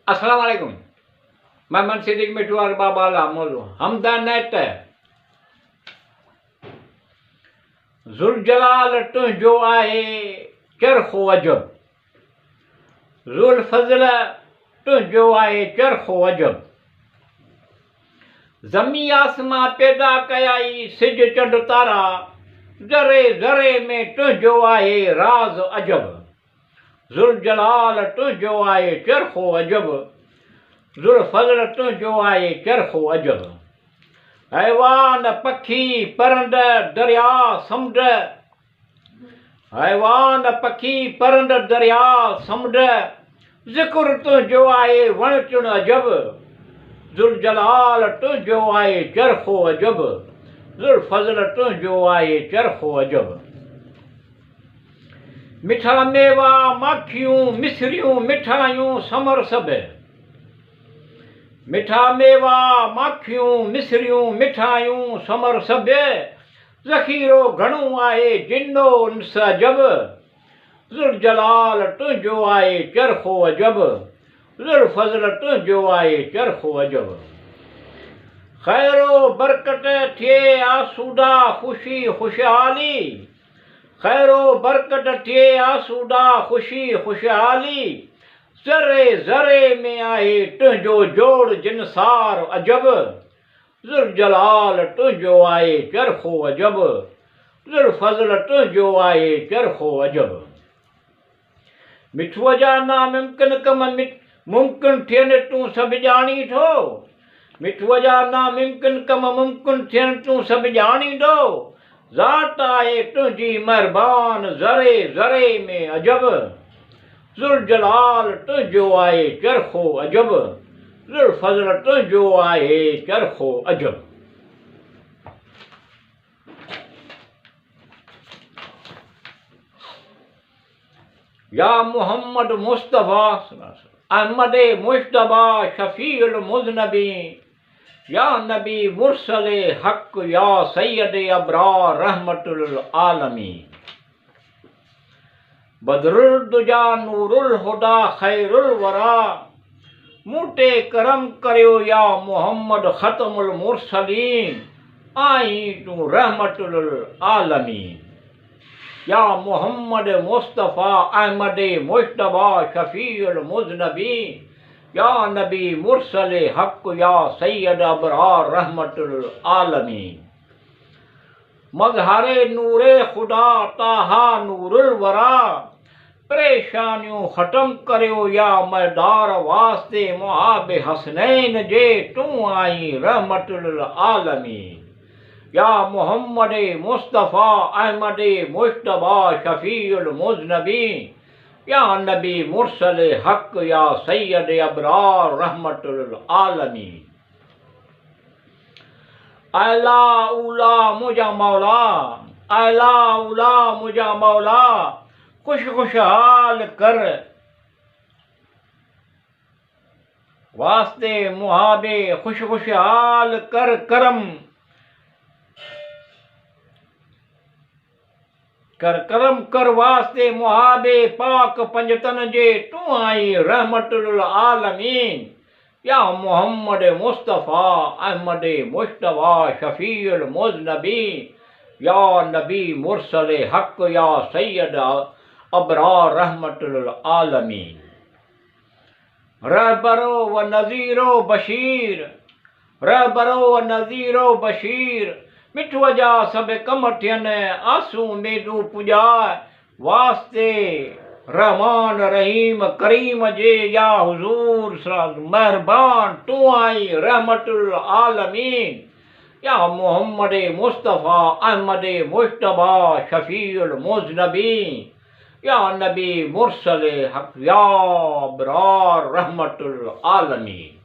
अस्सलाम वालेकुम। मैं सिद्दीक मिठू और बाबा मौजू हमदा नेट ज़ुल जलाल तुंहिंजो आहे चरखो अजब, ज़ुल फज़ल तुंहिंजो आहे चरखो अजब। ज़मी आसमां पैदा कयाई सिज चंड तारा, ज़रे ज़रे में तुंहिंजो आहे राज़ अजब। ज़ुल जलाल तुंहिंजो आहे चरखो अजब, ज़ुल फज़ल तुंहिंजो आहे चरखो अजब। हैवान पखी परंद दरिया समुंड, हैवान पखी परंद दरिया समुंड, ज़िक्र तुंहिंजो आहे वण चुण अजब। ज़ुल जलाल तुंहिंजो आहे चरखो अजब, ज़ुल फज़ल तुंहिंजो आहे चरखो अजब। मिठा मेवा माखियूं मिसरियूं मिठाइयूं समर सभु, मिठा मेवा माखियूं मिसरियूं मिठाइयूं समर सभु, ज़ख़ीरो घणो आहे जिन्नो इंस अजब। ज़ुल जलाल तुंहिंजो आहे चरखो अजब, ज़ुल फज़ल तुंहिंजो आहे चरखो अजब। ख़ैरो बरकत थिए आसूदा ख़ुशी ख़ुशहाली, ख़ैरो बरकत थिए आसूदा ख़ुशी ख़ुशहाली, ज़रे ज़रे में आहे तुंहिंजो जोड़ जिनसार अजब। ज़ुल जलाल तुंहिंजो आहे चरखो अजब, ज़ुल फज़ल तुंहिंजो आहे चरखो अजब। मिठूअ जा नामुमकिन कम मुमकिन थियनि तूं सभु ॼाणींदो, मिठूअ जा नामुमकिन कम मुमकिन थियनि तूं सभु ॼाणींदो, ज़ात आहे तुंहिंजी महिरबान ज़रे ज़रे में अजब। ज़ुल जलाल तुंहिंजो आहे चरखो अजब, ज़ुल फज़ल तुंहिंजो आहे चरखो अजब। या मोहम्मद मुस्तफ़ा अहमद मुश्तबा शफ़ीउल मुज़नबीन, या नबी मुरसल हक़, या सैयद अबरार रहमतुल आलमीन। बदरुल दुजा नूरुल हुदा खैरुल वरा, मूटे करम करियो या मोहम्मद ख़तमुल मुरसलीन, आई तू रहमतुल आलमीन। या मोहम्मद मुस्तफ़ा अहमद मुश्तबा शफ़ीउल मुज़नबीन, या नबी मुरसल हक़, या सैयद अबरार रहमतुल आलमीन। मज़हरे नूरे खुदा ताहा नूरुल वरा, परेशानियों ख़त्म करियो या मदार वास्ते मुहाब हसनैन जे, तू आई रहमतुल आलमीन। या मोहम्मद मुस्तफ़ा अहमद मुश्तबा शफ़ीउल मुज़नबीन, या नबी मुरसल हक़, या सैयद अबरार रहमतुल आलमीन। अला उला मुझा मौला, अला उला मुझा मौला, खुश खुशहाल कर वास्ते मुहाबे खुश खुशहाल कर करम, कर करम कर वास्ते मुहाबे पाक पंजतन जे, तू आई रहमतुल आलमीन। या मोहम्मद मुस्तफ़ा अहमद मुश्तबा शफ़ीउल मुज़नबीन, या नबी मुरसल हक़, या सैयद अबरार रहमतुल आलमीन। रहबरो व नज़ीरो बशीर, रहबरो व नज़ीरो बशीर, मिठूअ जा सभु कम थियनि आसूं मेदू पुॼाए वास्ते रहमान रहीम करीम जे, या हुज़ूर महिरबान तू आई रहमतुल आलमीन। या मोहम्मद मुस्तफ़ा अहमद मुश्तबा शफ़ीउल मुज़नबीन, या नबी मुरसल हक़, या अबरार रहमतुल आलमीन।